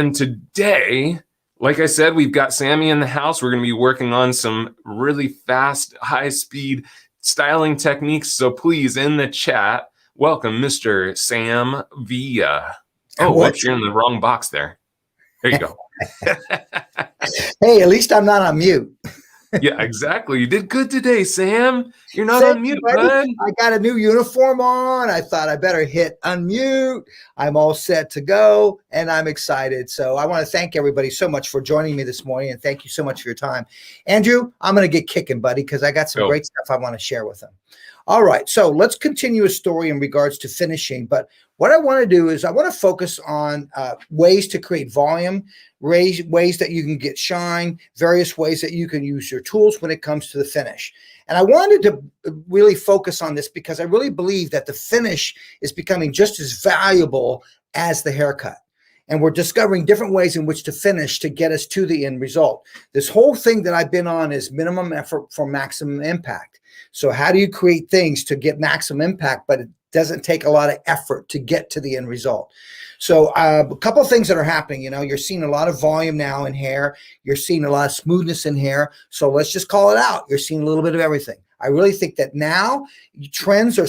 And today, like I said, we've got Sammy in the house. We're going to be working on some really fast, high-speed styling techniques. So please, in the chat, welcome Mr. Sam Villa. Oh, whoops, you're in the wrong box there. There you go. Hey, at least I'm not on mute. Yeah, exactly. You did good today, Sam. You're not on mute, bud. I got a new uniform on. I thought I better hit unmute. I'm all set to go, and I'm excited. So I want to thank everybody so much for joining me this morning, and thank you so much for your time. Andrew, I'm going to get kicking, buddy, because I got some great stuff I want to share with them. All right, so let's continue a story in regards to finishing. But what I want to do is I want to focus on ways to create volume, ways that you can get shine, various ways that you can use your tools when it comes to the finish. And I wanted to really focus on this because I really believe that the finish is becoming just as valuable as the haircut. And we're discovering different ways in which to finish to get us to the end result. This whole thing that I've been on is minimum effort for maximum impact. So how do you create things to get maximum impact, but it doesn't take a lot of effort to get to the end result? So a couple of things that are happening, you're seeing a lot of volume now in hair. You're seeing a lot of smoothness in hair. So let's just call it out. You're seeing a little bit of everything. I really think that now trends are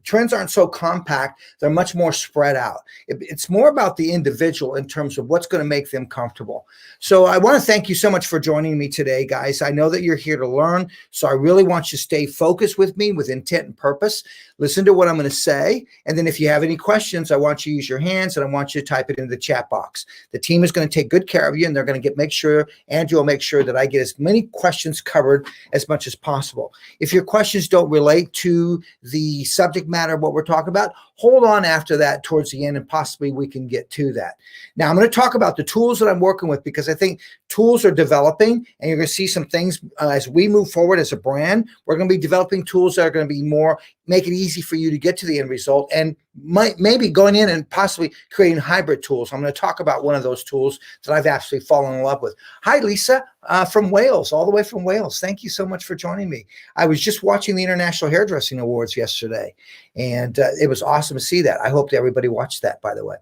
trends aren't so compact. They're much more spread out. It's more about the individual in terms of what's going to make them comfortable. So I want to thank you so much for joining me today, guys. I know that you're here to learn. So I really want you to stay focused with me with intent and purpose. Listen to what I'm going to say. And then if you have any questions, I want you to use your hands and I want you to type it into the chat box. The team is going to take good care of you and they're going to make sure, Andrew will make sure that I get as many questions covered as much as possible. If your questions don't relate to the subject matter of what we're talking about, hold on after that towards the end and possibly we can get to that. Now, I'm going to talk about the tools that I'm working with because I think tools are developing and you're going to see some things as we move forward as a brand. We're going to be developing tools that are going to be make it easy for you to get to the end result and maybe going in and possibly creating hybrid tools. I'm going to talk about one of those tools that I've absolutely fallen in love with. Hi, Lisa, from Wales, all the way from Wales. Thank you so much for joining me. I was just watching the International Hairdressing Awards yesterday, and it was awesome to see that. I hope that everybody watched that, by the way.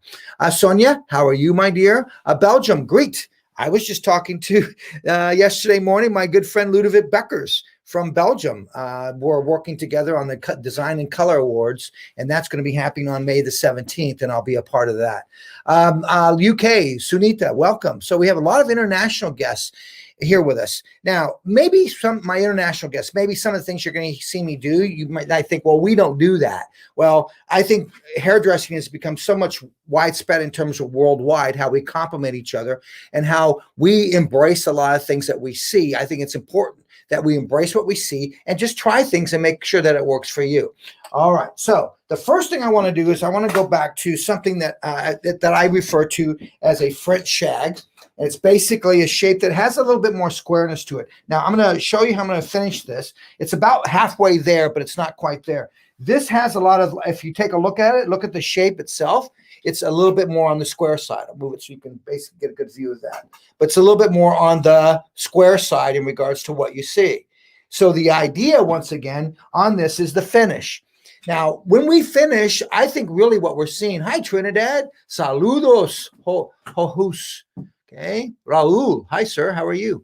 Sonia, how are you, my dear? Belgium, great. I was just talking to yesterday morning, my good friend Ludovic Beckers from Belgium. We're working together on the Design and Color Awards, and that's going to be happening on May the 17th, and I'll be a part of that. UK, Sunita, welcome. So we have a lot of international guests here with us. Now, maybe my international guests, maybe some of the things you're going to see me do, I think, well, we don't do that. Well, I think hairdressing has become so much widespread in terms of worldwide, how we complement each other and how we embrace a lot of things that we see. I think it's important that we embrace what we see and just try things and make sure that it works for you. All right. So the first thing I want to do is I want to go back to something that I refer to as a French shag. It's basically a shape that has a little bit more squareness to it. Now, I'm going to show you how I'm going to finish this. It's about halfway there, but it's not quite there. This has a lot of, if you take a look at it, look at the shape itself, it's a little bit more on the square side. I'll move it so you can basically get a good view of that. But it's a little bit more on the square side in regards to what you see. So the idea, once again, on this is the finish. Now, when we finish, I think really what we're seeing, hi, Trinidad, saludos, hojus. Okay, Raul, hi, sir, how are you?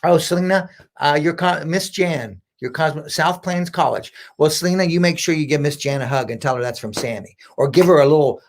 Oh, Selena, you're Miss Jan. Your South Plains College. Well, Selena, you make sure you give Miss Jan a hug and tell her that's from Sammy, or give her a little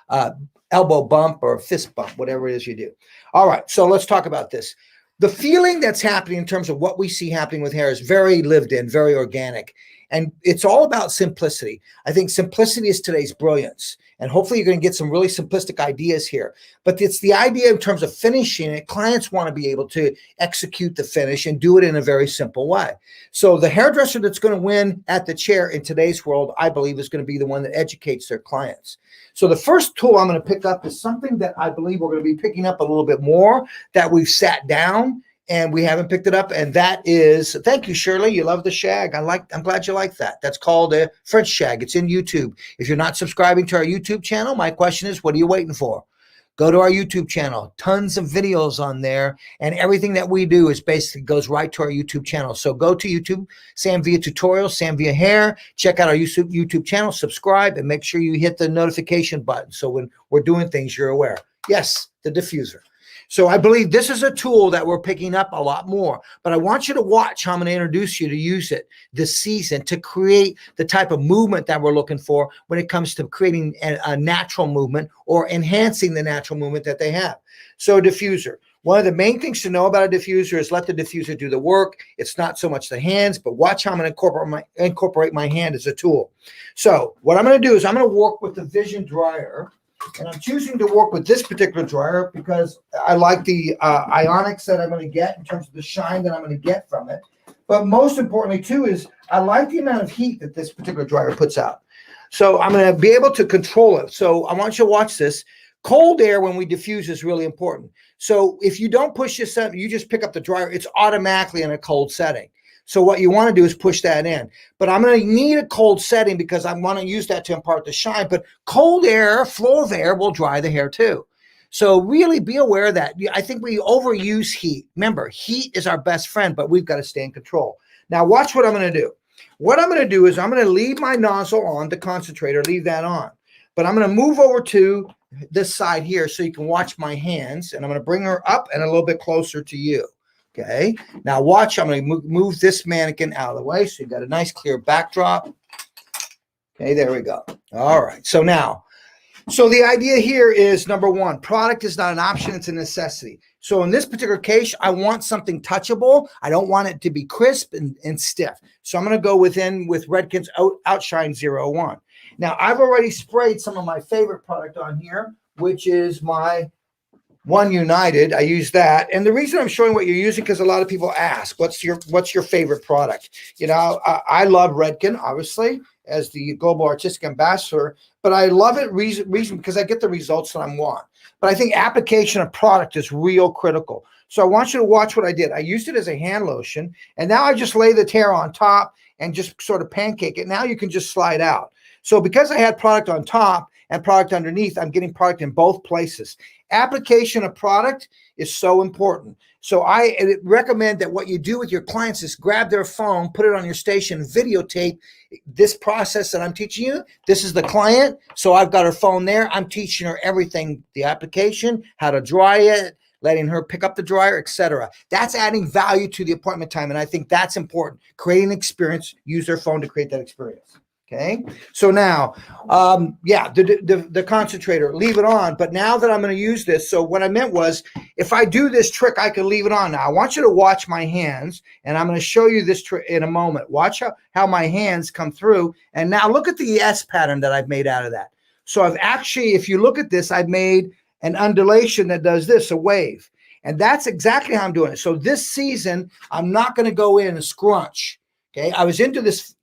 elbow bump or fist bump, whatever it is you do. All right, so let's talk about this. The feeling that's happening in terms of what we see happening with hair is very lived in, very organic. And it's all about simplicity. I think simplicity is today's brilliance. And hopefully you're going to get some really simplistic ideas here. But it's the idea in terms of finishing it. Clients want to be able to execute the finish and do it in a very simple way. So the hairdresser that's going to win at the chair in today's world, I believe, is going to be the one that educates their clients. So the first tool I'm going to pick up is something that I believe we're going to be picking up a little bit more, that we've sat down and we haven't picked it up. And that is, thank you, Shirley. You love the shag. I'm glad you like that. That's called a French shag. It's in YouTube. If you're not subscribing to our YouTube channel, my question is, what are you waiting for? Go to our YouTube channel. Tons of videos on there. And everything that we do is basically goes right to our YouTube channel. So go to YouTube, Sam Villa Tutorials, Sam Villa Hair. Check out our YouTube channel, subscribe, and make sure you hit the notification button. So when we're doing things, you're aware. Yes, the diffuser. So I believe this is a tool that we're picking up a lot more, but I want you to watch how I'm going to introduce you to use it this season to create the type of movement that we're looking for when it comes to creating a natural movement or enhancing the natural movement that they have. So diffuser. One of the main things to know about a diffuser is let the diffuser do the work. It's not so much the hands, but watch how I'm going to incorporate my hand as a tool. So what I'm going to do is I'm going to work with the Vision dryer. And I'm choosing to work with this particular dryer because I like the ionics that I'm going to get in terms of the shine that I'm going to get from it. But most importantly, too, is I like the amount of heat that this particular dryer puts out. So I'm going to be able to control it. So I want you to watch this. Cold air when we diffuse is really important. So if you don't push this up, you just pick up the dryer, it's automatically in a cold setting. So what you want to do is push that in. But I'm going to need a cold setting because I want to use that to impart the shine. But cold air, flow of air will dry the hair too. So really be aware of that. I think we overuse heat. Remember, heat is our best friend, but we've got to stay in control. Now watch what I'm going to do. What I'm going to do is I'm going to leave my nozzle on, the concentrator, leave that on. But I'm going to move over to this side here so you can watch my hands. And I'm going to bring her up and a little bit closer to you. Okay, now watch, I'm going to move this mannequin out of the way so you got a nice clear backdrop. Okay, there we go. All right, so now, so the idea here is, number one, product is not an option, it's a necessity. So in this particular case, I want something touchable. I don't want it to be crisp and stiff. So I'm going to go with Redken's Outshine 01. Now, I've already sprayed some of my favorite product on here, which is my One United. I use that. And the reason I'm showing what you're using, because a lot of people ask, what's your favorite product? You know, I love Redken, obviously, as the global artistic ambassador, but I love it reason because I get the results that I want. But I think application of product is real critical. So I want you to watch what I did. I used it as a hand lotion, and now I just lay the hair on top and just sort of pancake it. Now you can just slide out. So because I had product on top and product underneath, I'm getting product in both places. Application of product is so important. So I recommend that what you do with your clients is grab their phone, put it on your station, videotape this process that I'm teaching you. This is the client. So I've got her phone there. I'm teaching her everything, the application, how to dry it, letting her pick up the dryer, etc. That's adding value to the appointment time. And I think that's important. Creating an experience, use their phone to create that experience. Okay, so now, yeah, the concentrator, leave it on. But now that I'm going to use this, so what I meant was, if I do this trick, I can leave it on. Now, I want you to watch my hands, and I'm going to show you this trick in a moment. Watch how my hands come through. And now look at the S pattern that I've made out of that. So I've actually, if you look at this, I've made an undulation that does this, a wave. And that's exactly how I'm doing it. So this season, I'm not going to go in and scrunch. Okay, I was into this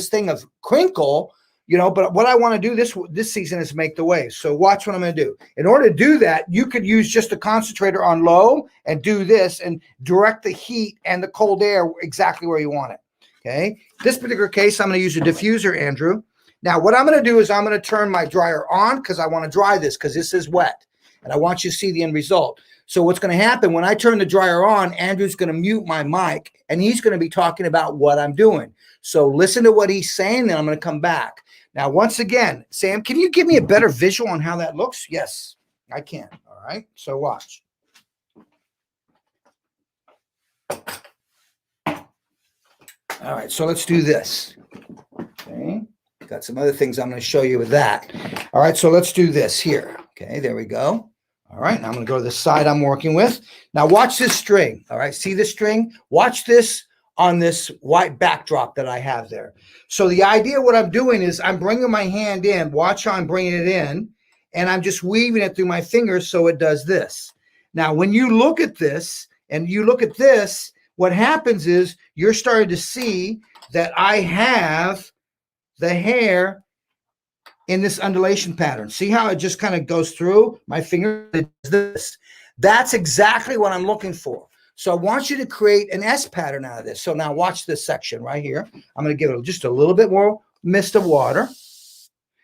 thing of crinkle, you know, but what I want to do this season is make the wave. So watch what I'm going to do. In order to do that, you could use just a concentrator on low and do this and direct the heat and the cold air exactly where you want it. Okay, this particular case, I'm going to use a diffuser, Andrew. Now, what I'm going to do is I'm going to turn my dryer on because I want to dry this because this is wet. And I want you to see the end result. So what's going to happen when I turn the dryer on, Andrew's going to mute my mic, and he's going to be talking about what I'm doing. So listen to what he's saying, then I'm going to come back. Now, once again, Sam, can you give me a better visual on how that looks? Yes, I can. All right, so watch. All right, so let's do this. Okay, got some other things I'm going to show you with that. All right, so let's do this here. Okay, there we go. All right, now I'm going to go to the side I'm working with. Now watch this string. All right, see this string? Watch this on this white backdrop that I have there. So the idea, what I'm doing is I'm bringing my hand in. Watch how I'm bringing it in, and I'm just weaving it through my fingers so it does this. Now, when you look at this and you look at this, what happens is you're starting to see that I have the hair in this undulation pattern. See how it just kind of goes through my finger? It does this. That's exactly what I'm looking for. So I want you to create an S pattern out of this. So now watch this section right here. I'm going to give it just a little bit more mist of water.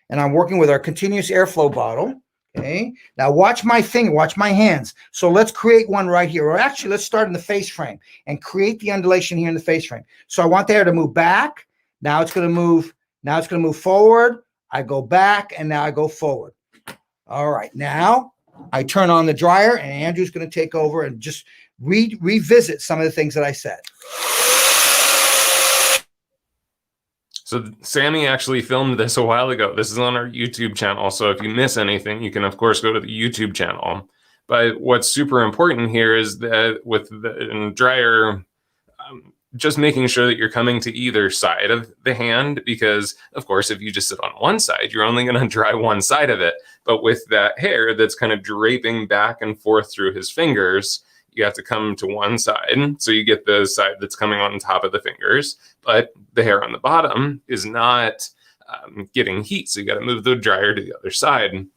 And I'm working with our continuous airflow bottle. Okay. Now watch my finger, watch my hands. So let's create one right here. Or actually, let's start in the face frame and create the undulation here in the face frame. So I want the hair to move back. Now it's going to move. Now it's going to move forward. I go back, and now I go forward. All right. Now I turn on the dryer, and Andrew's going to take over and just revisit some of the things that I said. So Sammy actually filmed this a while ago. This is on our YouTube channel. So if you miss anything, you can, of course, go to the YouTube channel. But what's super important here is that with the dryer, just making sure that you're coming to either side of the hand, because, of course, if you just sit on one side, you're only going to dry one side of it. But with that hair that's kind of draping back and forth through his fingers, you have to come to one side. So you get the side that's coming on top of the fingers, but the hair on the bottom is not getting heat. So you got to move the dryer to the other side.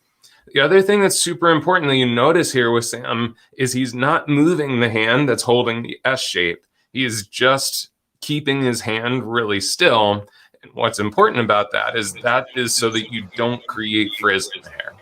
The other thing that's super important that you notice here with Sam is he's not moving the hand that's holding the S shape. He is just keeping his hand really still. And what's important about that is so that you don't create frizz in the hair.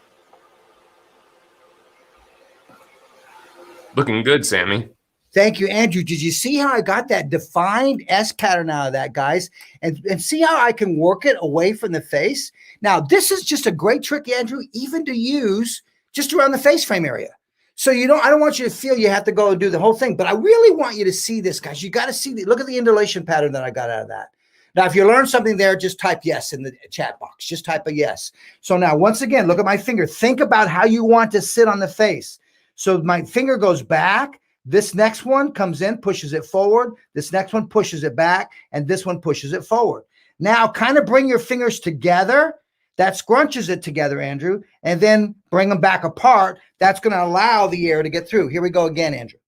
Looking good, Sammy. Thank you, Andrew. Did you see how I got that defined S pattern out of that, guys? And see how I can work it away from the face? Now, this is just a great trick, Andrew, even to use just around the face frame area. So I don't want you to feel you have to go and do the whole thing, but I really want you to see this, guys. You got to see, look at the undulation pattern that I got out of that. Now, if you learn something there, just type yes in the chat box. Just type a yes. So now, once again, look at my finger. Think about how you want to sit on the face. So my finger goes back. This next one comes in, pushes it forward. This next one pushes it back, and this one pushes it forward. Now, kind of bring your fingers together. That scrunches it together, Andrew, and then bring them back apart. That's going to allow the air to get through. Here we go again, Andrew.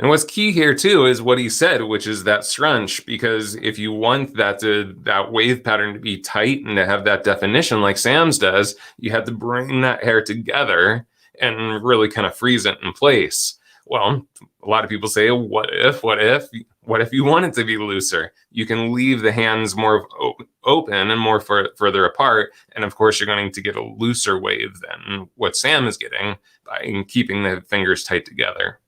And what's key here too is what he said, which is that scrunch, because if you want that wave pattern to be tight and to have that definition like Sam's does, you have to bring that hair together and really kind of freeze it in place. Well, a lot of people say, what if you want it to be looser? You can leave the hands more open and more further apart. And of course, you're going to get a looser wave than what Sam is getting by keeping the fingers tight together.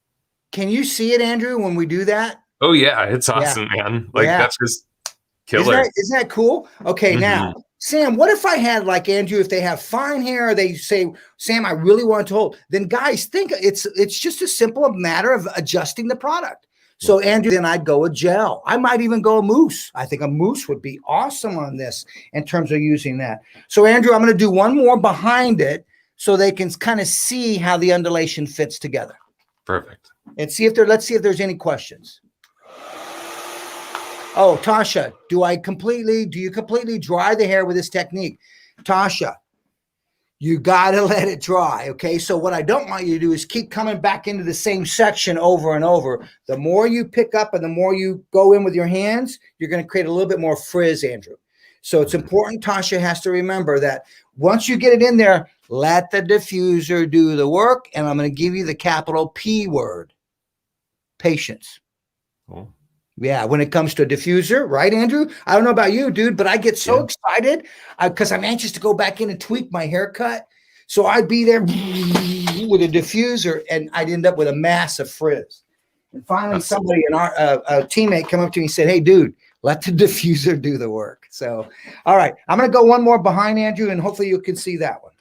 Can you see it, Andrew, when we do that? Oh, yeah. It's awesome, man. Like, that's just killer. Isn't that cool? Okay, now, Sam, what if I had, like, Andrew, if they have fine hair, they say, Sam, I really want to hold, then guys, think it's just a simple matter of adjusting the product. So, Andrew, then I'd go a gel. I might even go a mousse. I think a mousse would be awesome on this in terms of using that. So, Andrew, I'm going to do one more behind it so they can kind of see how the undulation fits together. Perfect. And let's see if there's any questions. Oh, Tasha, do you completely dry the hair with this technique? Tasha, you got to let it dry. Okay. So what I don't want you to do is keep coming back into the same section over and over. The more you pick up and the more you go in with your hands, you're going to create a little bit more frizz, Andrew. So it's important, Tasha has to remember that once you get it in there, let the diffuser do the work. And I'm going to give you the capital P word. Patience. Cool. Yeah, when it comes to a diffuser, right, Andrew? I don't know about you, dude, but I get so excited because I'm anxious to go back in and tweak my haircut. So I'd be there with a diffuser, and I'd end up with a mass of frizz. And finally, somebody, a teammate, come up to me and said, "Hey, dude, let the diffuser do the work." So, all right, I'm going to go one more behind Andrew, and hopefully you can see that one.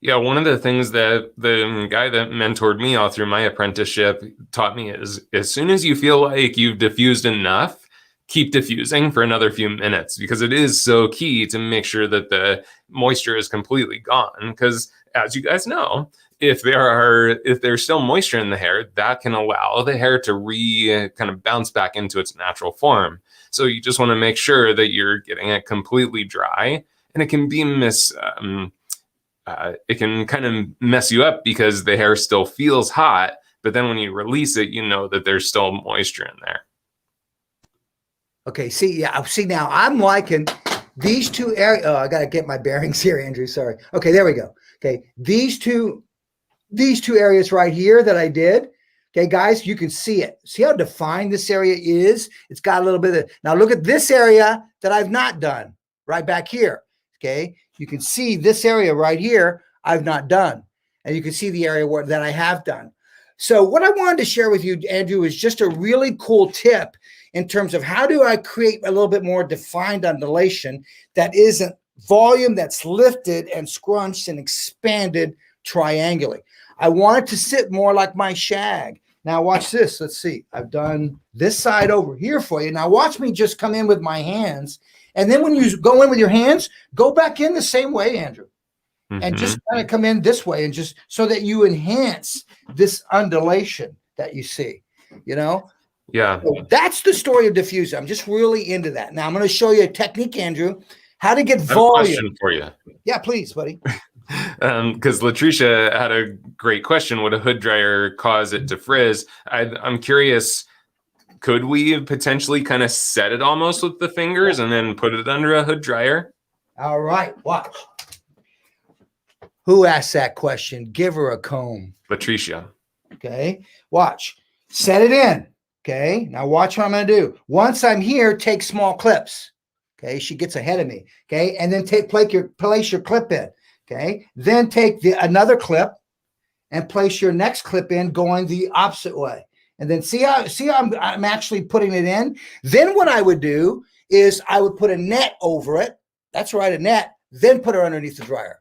Yeah, one of the things that the guy that mentored me all through my apprenticeship taught me is as soon as you feel like you've diffused enough, keep diffusing for another few minutes, because it is so key to make sure that the moisture is completely gone. Because as you guys know, if there's still moisture in the hair, that can allow the hair to kind of bounce back into its natural form. So you just want to make sure that you're getting it completely dry, and it can be it can kind of mess you up because the hair still feels hot, but then when you release it, you know that there's still moisture in there. Okay, see now I'm liking these two areas. Oh, I got to get my bearings here, Andrew. Sorry. Okay, there we go. Okay, these two areas right here that I did. Okay, guys, you can see it. See how defined this area is? It's got a little bit of, now look at this area that I've not done right back here. Okay, you can see this area right here I've not done, and you can see the area that I have done. So what I wanted to share with you, Andrew, is just a really cool tip in terms of how do I create a little bit more defined undulation that isn't volume that's lifted and scrunched and expanded triangularly. I want it to sit more like my shag. Now watch this. Let's see. I've done this side over here for you. Now watch me just come in with my hands. And then when you go in with your hands, go back in the same way, Andrew. And just kind of come in this way and just so that you enhance this undulation that you see, you know? Yeah. So that's the story of diffuser. I'm just really into that. Now I'm going to show you a technique, Andrew, how to get volume. I have a question for you. Yeah, please, buddy. Because Latricia had a great question. Would a hood dryer cause it to frizz? I'm curious, could we potentially kind of set it almost with the fingers and then put it under a hood dryer? All right, watch. Who asked that question? Give her a comb. Latricia. Okay, watch. Set it in. Okay, now watch what I'm going to do. Once I'm here, take small clips. Okay, she gets ahead of me. Okay, and then place your clip in. Okay, then take another clip and place your next clip in going the opposite way. And then see how I'm actually putting it in. Then what I would do is I would put a net over it. That's right, a net. Then put her underneath the dryer.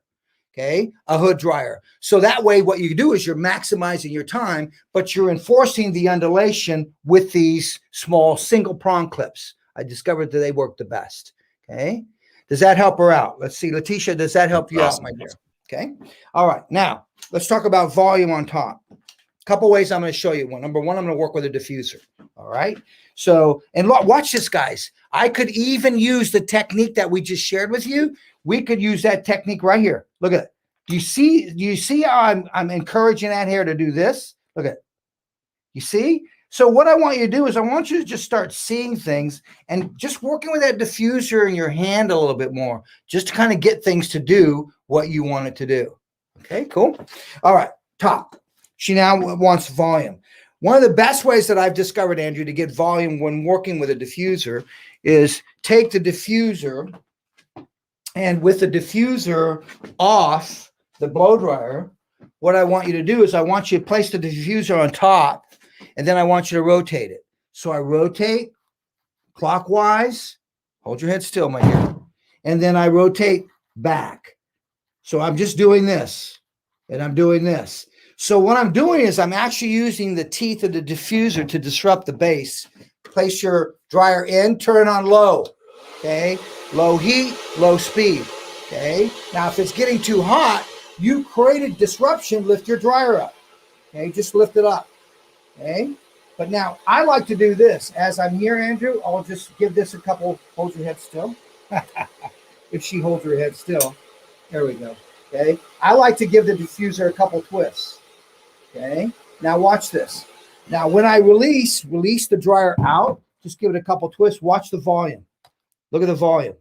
Okay, a hood dryer. So that way what you do is you're maximizing your time, but you're enforcing the undulation with these small single prong clips. I discovered that they work the best. Okay, does that help her out? Let's see, Letitia, does that help you out, my dear? Okay, all right. Now let's talk about volume on top. A couple ways I'm going to show you. Number one, I'm going to work with a diffuser. All right. So, and watch this, guys. I could even use the technique that we just shared with you. We could use that technique right here. Look at it. Do you see how I'm encouraging that hair to do this? Look at it. You see? So what I want you to do is I want you to just start seeing things and just working with that diffuser in your hand a little bit more, just to kind of get things to do what you want it to do. Okay, cool. All right, top. She now wants volume. One of the best ways that I've discovered, Andrew, to get volume when working with a diffuser is take the diffuser, and with the diffuser off the blow dryer, what I want you to do is I want you to place the diffuser on top, and then I want you to rotate it. So I rotate clockwise. Hold your head still, my dear. And then I rotate back. So I'm just doing this, and I'm doing this. So what I'm doing is I'm actually using the teeth of the diffuser to disrupt the base. Place your dryer in, turn on low. Okay, low heat, low speed. Okay, now if it's getting too hot, you created disruption, lift your dryer up. Okay, just lift it up. Okay, but now I like to do this. As I'm here, Andrew, I'll just give this a couple, hold your head still. If she holds her head still, there we go. Okay, I like to give the diffuser a couple twists. Okay, now watch this. Now when I release the dryer out, just give it a couple twists. Watch the volume. Look at the volume.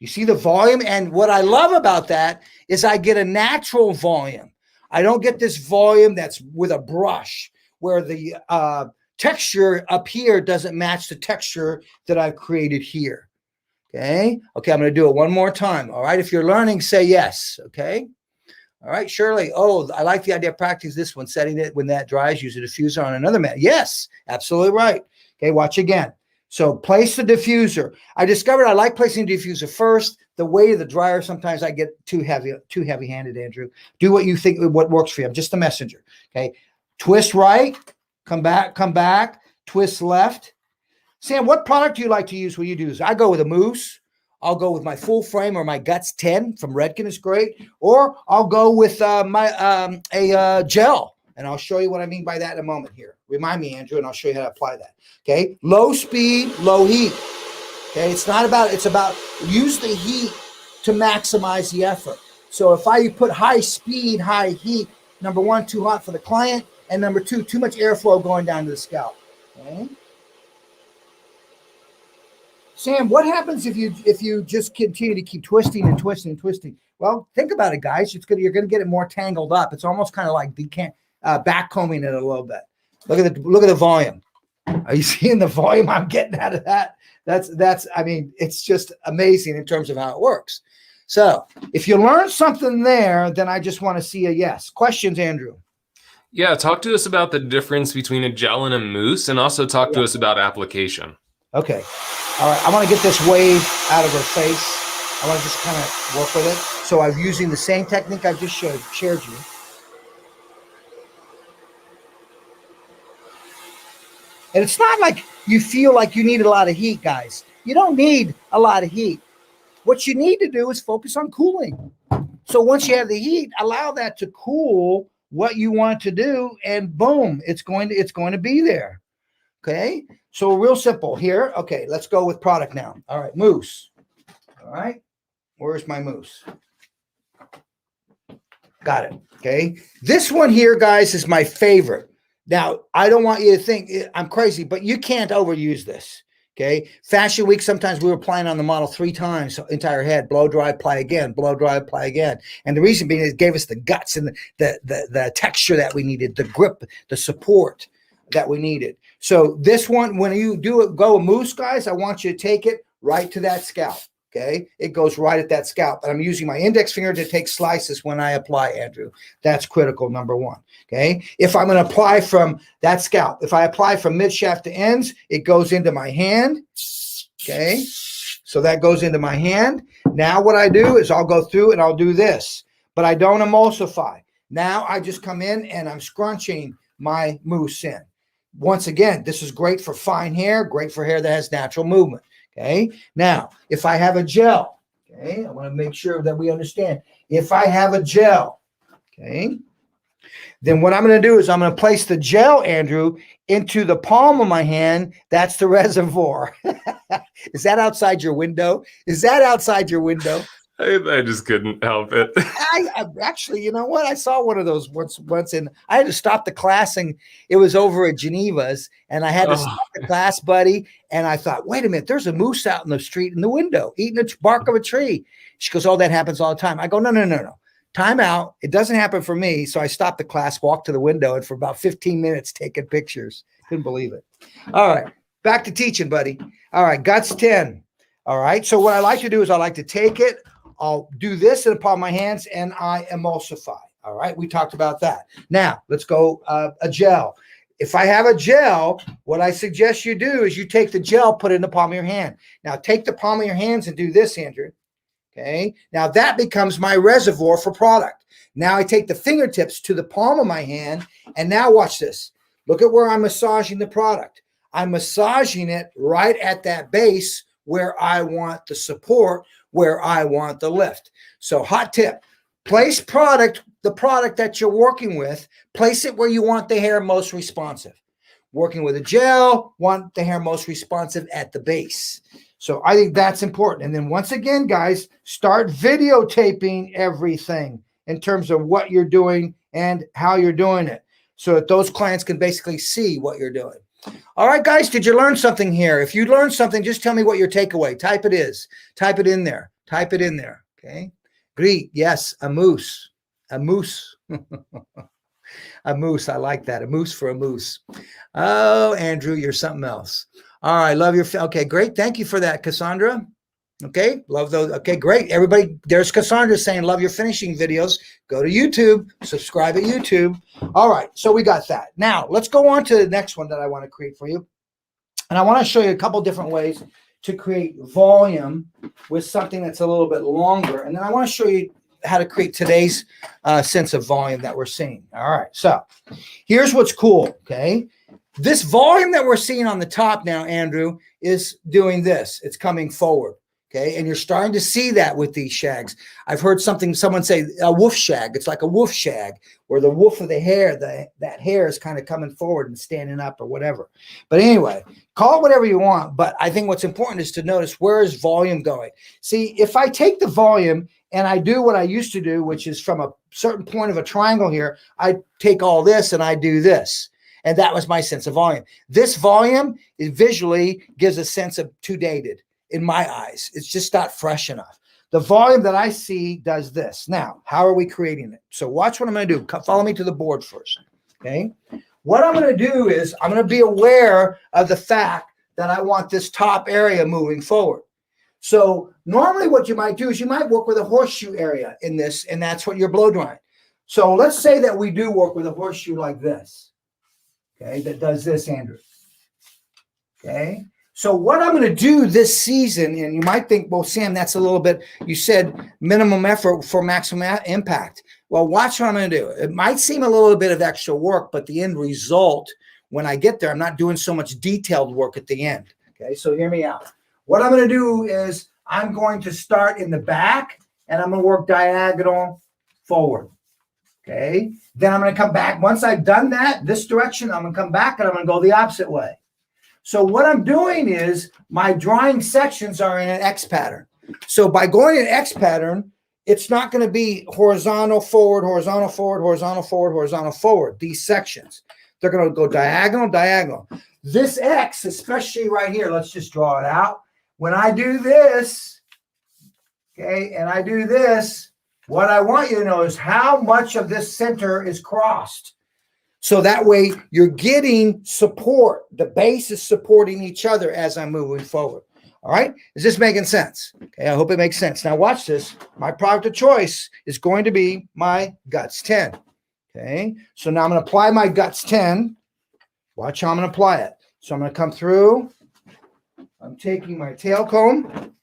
You see the volume? And what I love about that is I get a natural volume. I don't get this volume that's with a brush where the texture up here doesn't match the texture that I've created here. Okay, I'm going to do it one more time. All right, if you're learning, say yes. Okay. All right, Shirley. Oh, I like the idea of practice this one, setting it when that dries, use a diffuser on another mat. Yes, absolutely right. Okay, watch again. So place the diffuser. I discovered I like placing the diffuser first. The weight of the dryer, sometimes I get too heavy-handed, Andrew. Do what you think, what works for you. I'm just a messenger. Okay, twist right, come back, twist left. Sam, what product do you like to use when you do this? I go with a mousse. I'll go with my full frame or my Guts 10 from Redken is great. Or I'll go with a gel. And I'll show you what I mean by that in a moment here. Remind me, Andrew, and I'll show you how to apply that. Okay, low speed, low heat. Okay, it's about use the heat to maximize the effort. So if I put high speed, high heat, number one, too hot for the client, and number two, too much airflow going down to the scalp. Okay. Sam, what happens if you just continue to keep twisting and twisting and twisting? Well, think about it, guys. You're going to get it more tangled up. It's almost kind of like back combing it a little bit. Look at the volume. Are you seeing the volume I'm getting out of that? I mean, it's just amazing in terms of how it works. So if you learn something there, then I just want to see a yes. Questions, Andrew? Yeah, talk to us about the difference between a gel and a mousse, and also talk to us about application. Okay. All right. I want to get this wave out of her face. I want to just kind of work with it. So I'm using the same technique I just shared you. And it's not like you feel like you need a lot of heat, guys. You don't need a lot of heat. What you need to do is focus on cooling. So once you have the heat, allow that to cool what you want to do, and boom, it's going to be there. Okay. So real simple here. Okay, let's go with product now. All right, mousse. All right. Where's my mousse? Got it. Okay. This one here, guys, is my favorite. Now, I don't want you to think I'm crazy, but you can't overuse this. Okay. Fashion Week, sometimes we were applying on the model 3 times, entire head, blow dry, apply again, blow dry, apply again. And the reason being, it gave us the guts and the texture that we needed, the grip, the support that we needed. So this one, when you do it, go a mousse, guys, I want you to take it right to that scalp. Okay. It goes right at that scalp. And I'm using my index finger to take slices when I apply, Andrew. That's critical, number one. Okay. If I'm going to apply from that scalp, if I apply from mid shaft to ends, it goes into my hand. Okay. So that goes into my hand. Now what I do is I'll go through and I'll do this, but I don't emulsify. Now I just come in and I'm scrunching my mousse in. Once again, this is great for fine hair, great for hair that has natural movement. Okay. Now, if I have a gel, okay, I want to make sure that we understand. If I have a gel, okay, then what I'm going to do is I'm going to place the gel, Andrew, into the palm of my hand. That's the reservoir. Is that outside your window? Is that outside your window? I just couldn't help it. I actually, you know what? I saw one of those once, and I had to stop the class, and it was over at Geneva's, and I had to stop the class, buddy. And I thought, wait a minute, there's a moose out in the street in the window eating the bark of a tree. She goes, oh, that happens all the time. I go, no. Time out. It doesn't happen for me. So I stopped the class, walked to the window, and for about 15 minutes taking pictures. Couldn't believe it. All right, back to teaching, buddy. All right, guts 10. All right. So what I like to do is I like to take it. I'll do this in the palm of my hands and I emulsify. All right. We talked about that. Now let's go a gel. If I have a gel, what I suggest you do is you take the gel, put it in the palm of your hand. Now take the palm of your hands and do this, Andrew. Okay. Now that becomes my reservoir for product. Now I take the fingertips to the palm of my hand, and now watch this. Look at where I'm massaging the product. I'm massaging it right at that base where I want the support, where I want the lift. So hot tip, place the product that you're working with, place it where you want the hair most responsive. Working with a gel, want the hair most responsive at the base. So I think that's important. And then once again, guys, start videotaping everything in terms of what you're doing and how you're doing it, so that those clients can basically see what you're doing. All right, guys, did you learn something here? If you learned something, just tell me what your takeaway. Type it in there. Type it in there. Okay. Greet. Yes. A moose. A moose. A moose. I like that. A moose for a moose. Oh, Andrew, you're something else. All right. Love your. Okay. Great. Thank you for that, Cassandra. Okay. Love those. Okay. Great. Everybody, there's Cassandra saying, love your finishing videos. Go to YouTube. Subscribe at YouTube. All right. So we got that. Now let's go on to the next one that I want to create for you. And I want to show you a couple different ways to create volume with something that's a little bit longer. And then I want to show you how to create today's sense of volume that we're seeing. All right. So here's what's cool. Okay. This volume that we're seeing on the top now, Andrew, is doing this. It's coming forward. Okay. And you're starting to see that with these shags. I've heard someone say a woof shag. It's like a woof shag, where the woof of the hair, that hair is kind of coming forward and standing up or whatever. But anyway, call it whatever you want. But I think what's important is to notice, where is volume going? See, if I take the volume and I do what I used to do, which is from a certain point of a triangle here, I take all this and I do this. And that was my sense of volume. This volume, it visually gives a sense of too dated. In my eyes, it's just not fresh enough. The volume that I see does this. Now, how are we creating it? So watch what I'm going to do. Follow me to the board first. Okay. What I'm going to do is I'm going to be aware of the fact that I want this top area moving forward. So normally what you might do is you might work with a horseshoe area in this, and that's what you're blow drying. So let's say that we do work with a horseshoe like this, okay, that does this, Andrew. Okay, so what I'm going to do this season, and you might think, well, Sam, that's a little bit, you said minimum effort for maximum impact. Well, watch what I'm going to do. It might seem a little bit of extra work, but the end result, when I get there, I'm not doing so much detailed work at the end. Okay, so hear me out. What I'm going to do is I'm going to start in the back, and I'm going to work diagonal forward. Okay, then I'm going to come back. Once I've done that, this direction, I'm going to come back and I'm going to go the opposite way. So what I'm doing is my drawing sections are in an X pattern. So by going in X pattern, it's not going to be horizontal forward, horizontal forward, horizontal forward, horizontal forward, these sections. They're going to go diagonal, diagonal. This X, especially right here, let's just draw it out. When I do this, okay, and I do this, what I want you to know is how much of this center is crossed. So that way you're getting support. The base is supporting each other as I'm moving forward. All right. Is this making sense? Okay. I hope it makes sense. Now watch this. My product of choice is going to be my Guts 10. Okay. So now I'm going to apply my Guts 10. Watch how I'm going to apply it. So I'm going to come through. I'm taking my tail comb,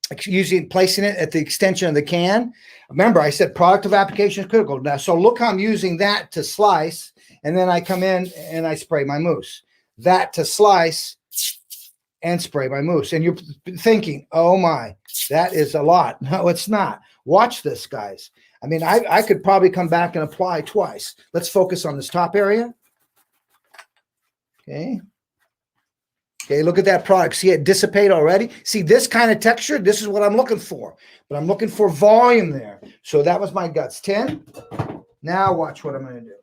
placing it at the extension of the can. Remember, I said product of application is critical. Now, so look how I'm using that to slice, and then I come in and I spray my mousse. That to slice and spray my mousse. And you're thinking, oh my, that is a lot. No, it's not. Watch this, guys. I mean, I could probably come back and apply twice. Let's focus on this top area. Okay. Okay, look at that product. See it dissipate already? See this kind of texture? This is what I'm looking for. But I'm looking for volume there. So that was my Guts 10. Now watch what I'm going to do.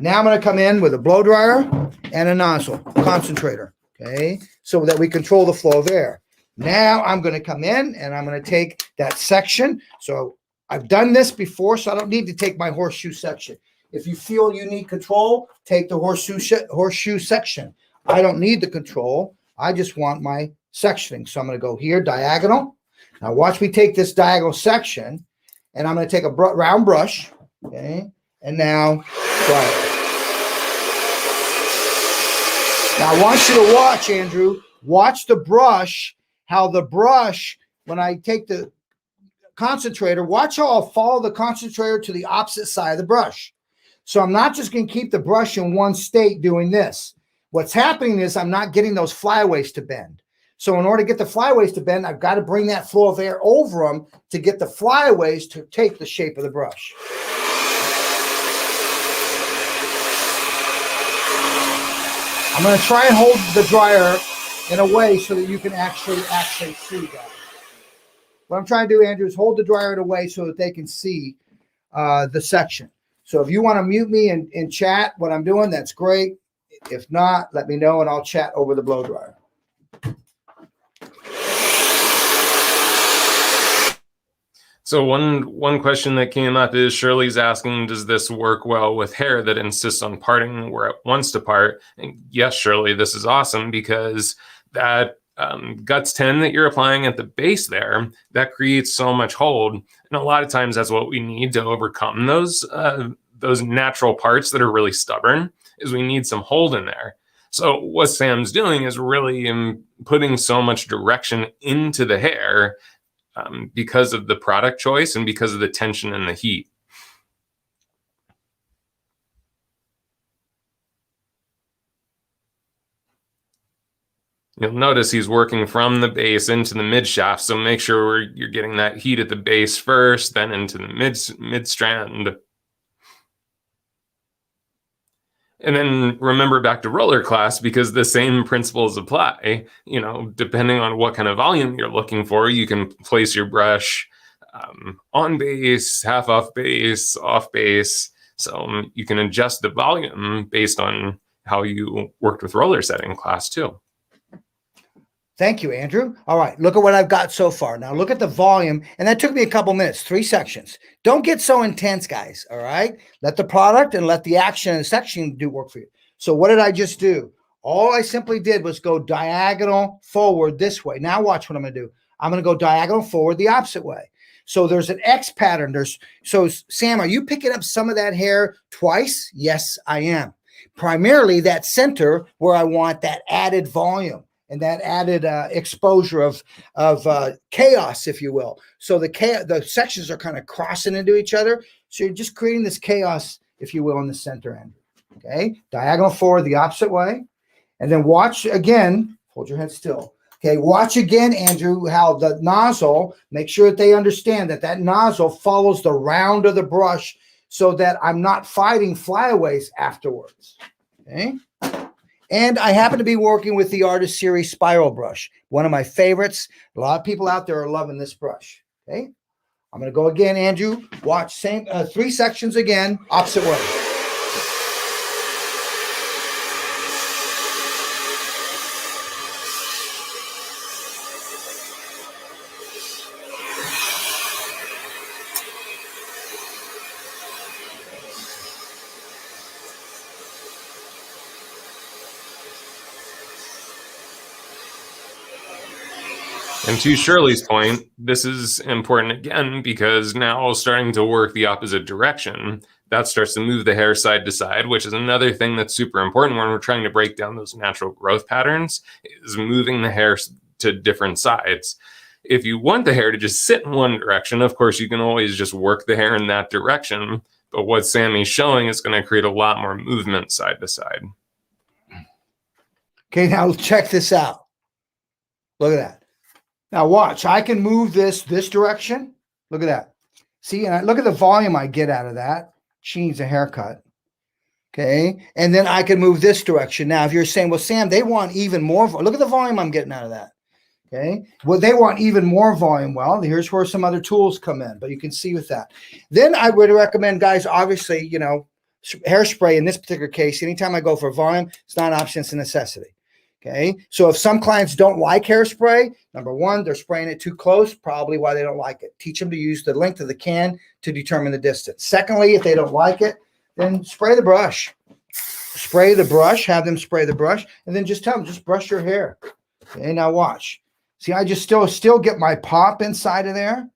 Now I'm going to come in with a blow dryer and a nozzle concentrator. Okay, so that we control the flow of air. Now I'm going to come in and I'm going to take that section. So I've done this before, so I don't need to take my horseshoe section. If you feel you need control, take the horseshoe section. I don't need the control. I just want my sectioning. So I'm going to go here, diagonal. Now watch me take this diagonal section, and I'm going to take a round brush, okay, and now try it. Now I want you to watch, Andrew. Watch the brush, how the brush, when I take the concentrator, watch how I'll follow the concentrator to the opposite side of the brush. So I'm not just going to keep the brush in one state doing this. What's happening is I'm not getting those flyaways to bend. So in order to get the flyaways to bend, I've got to bring that flow of air over them to get the flyaways to take the shape of the brush. I'm going to try and hold the dryer in a way so that you can actually see that. What I'm trying to do, Andrew, is hold the dryer in a way so that they can see the section. So if you want to mute me in chat what I'm doing, that's great. If not, let me know and I'll chat over the blow dryer. So one question that came up is Shirley's asking, does this work well with hair that insists on parting where it wants to part? And yes, Shirley, this is awesome because that Guts 10 that you're applying at the base there, that creates so much hold. And a lot of times that's what we need to overcome those natural parts that are really stubborn, is we need some hold in there. So what Sam's doing is really putting so much direction into the hair because of the product choice and because of the tension and the heat. You'll notice he's working from the base into the mid shaft, so make sure you're getting that heat at the base first, then into the mid strand. And then remember back to roller class, because the same principles apply. You know, depending on what kind of volume you're looking for, you can place your brush on base, half off base, off base. So you can adjust the volume based on how you worked with roller setting class too. Thank you, Andrew. All right, look at what I've got so far. Now look at the volume, and that took me a couple minutes, 3 sections. Don't get so intense, guys, all right? Let the product and let the action and section do work for you. So what did I just do? All I simply did was go diagonal forward this way. Now watch what I'm going to do. I'm going to go diagonal forward the opposite way. So there's an X pattern. So Sam, are you picking up some of that hair twice? Yes, I am. Primarily that center where I want that added volume and that added exposure of chaos, if you will. So the sections are kind of crossing into each other. So you're just creating this chaos, if you will, in the center end. Okay, diagonal forward the opposite way. And then watch again, hold your head still. Okay, watch again, Andrew, how the nozzle, make sure that they understand that that nozzle follows the round of the brush so that I'm not fighting flyaways afterwards. Okay. And I happen to be working with the Artist Series Spiral brush, one of my favorites. A lot of people out there are loving this brush. Okay. I'm going to go again, Andrew. Watch same 3 sections again, opposite way. And to Shirley's point, this is important again because now starting to work the opposite direction, that starts to move the hair side to side, which is another thing that's super important when we're trying to break down those natural growth patterns, is moving the hair to different sides. If you want the hair to just sit in one direction, of course, you can always just work the hair in that direction. But what Sammy's showing is going to create a lot more movement side to side. Okay, now check this out. Look at that. Now watch, I can move this direction. Look at that. See, and look at the volume I get out of that. She needs a haircut. Okay, and then I can move this direction. Now, if you're saying, well, Sam, they want even more. Look at the volume I'm getting out of that. Okay, well, they want even more volume. Well, here's where some other tools come in, but you can see with that. Then I would recommend, guys, obviously, you know, hairspray in this particular case. Anytime I go for volume, it's not an option, it's a necessity. Okay, so if some clients don't like hairspray, number one, they're spraying it too close, probably why they don't like it. Teach them to use the length of the can to determine the distance. Secondly, if they don't like it, then spray the brush. Spray the brush, have them spray the brush, and then just tell them, just brush your hair. Okay, now watch. See, I just still get my pop inside of there.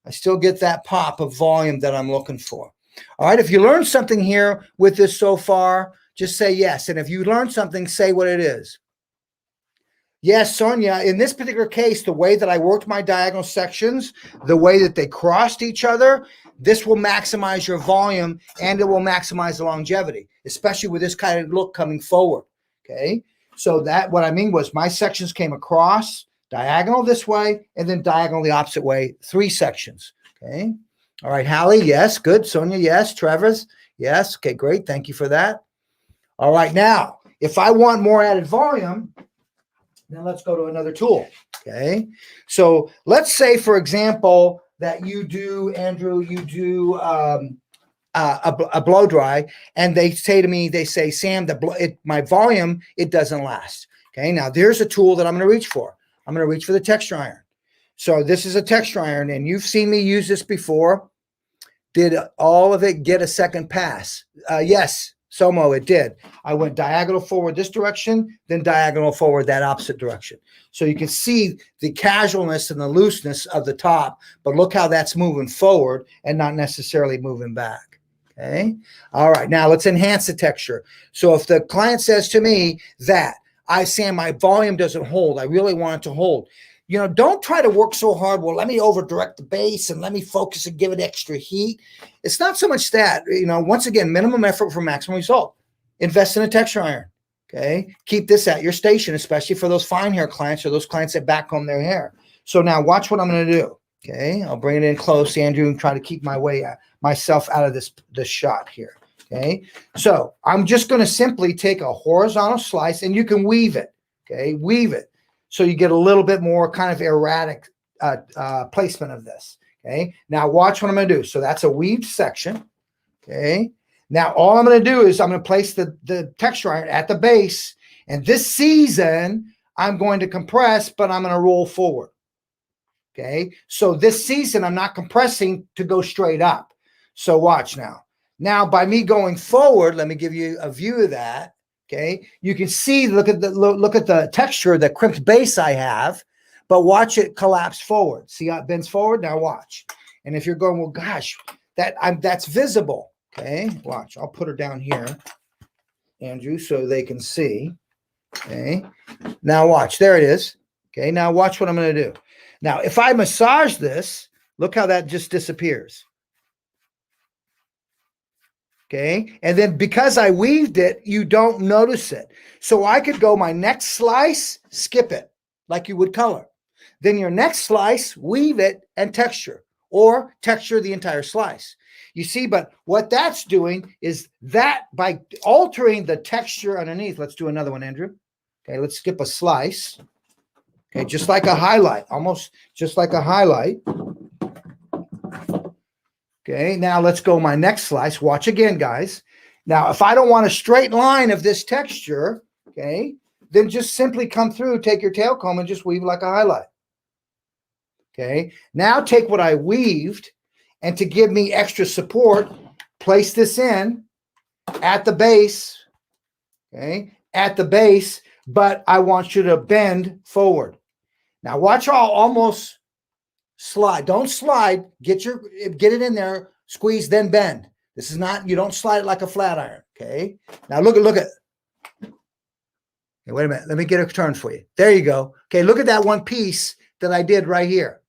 I still get that pop of volume that I'm looking for. All right, if you learned something here with this so far, just say yes. And if you learned something, say what it is. Yes, Sonia, in this particular case, the way that I worked my diagonal sections, the way that they crossed each other, this will maximize your volume and it will maximize the longevity, especially with this kind of look coming forward. Okay, so that what I mean was my sections came across, diagonal this way, and then diagonal the opposite way, 3 sections. Okay, all right, Hallie, yes, good. Sonia, yes. Trevor's, yes. Okay, great. Thank you for that. All right, now, if I want more added volume, then let's go to another tool. Okay. So let's say, for example, that you do, Andrew, you do a blow dry, and they say to me, they say, Sam, my volume, it doesn't last. Okay. Now there's a tool that I'm going to reach for. I'm going to reach for the texture iron. So this is a texture iron, and you've seen me use this before. Did all of it get a second pass? Yes. Somo, it did. I went diagonal forward this direction, then diagonal forward that opposite direction. So you can see the casualness and the looseness of the top, but look how that's moving forward and not necessarily moving back. Okay. All right. Now let's enhance the texture. So if the client says to me that Sam, my volume doesn't hold, I really want it to hold. You know, don't try to work so hard. Well, let me over direct the base and let me focus and give it extra heat. It's not so much that, you know, once again, minimum effort for maximum result. Invest in a texture iron. Okay. Keep this at your station, especially for those fine hair clients or those clients that backcomb their hair. So now watch what I'm going to do. Okay. I'll bring it in close, Andrew, and try to keep myself out of this shot here. Okay. So I'm just going to simply take a horizontal slice, and you can weave it. Okay. Weave it. So you get a little bit more kind of erratic placement of this. Okay. Now watch what I'm going to do. So that's a weaved section. Okay. Now all I'm going to do is I'm going to place the texture iron at the base. And this season, I'm going to compress, but I'm going to roll forward. Okay. So this season, I'm not compressing to go straight up. So watch now. Now by me going forward, let me give you a view of that. Okay, you can see, look at the texture, the crimped base I have, but watch it collapse forward. See how it bends forward? Now watch. And if you're going, well, gosh, that's visible. Okay, watch. I'll put her down here, Andrew, so they can see. Okay, now watch. There it is. Okay, now watch what I'm going to do. Now, if I massage this, look how that just disappears. Okay, and then because I weaved it, you don't notice it. So I could go my next slice, skip it, like you would color. Then your next slice, weave it and texture, or texture the entire slice. You see, but what that's doing is that by altering the texture underneath, let's do another one, Andrew. Okay, let's skip a slice. Okay, just like a highlight, almost just like a highlight. Okay, now let's go my next slice. Watch again, guys. Now, if I don't want a straight line of this texture, okay, then just simply come through, take your tail comb and just weave like a highlight. Okay, now take what I weaved and to give me extra support, place this in at the base, okay, at the base, but I want you to bend forward. Now watch, I'll almost slide. Don't slide. Get it in there, squeeze, then bend. This is not, you don't slide it like a flat iron, okay? Now look at. Okay, wait a minute. Let me get a turn for you. There you go. Okay, look at that one piece that I did right here.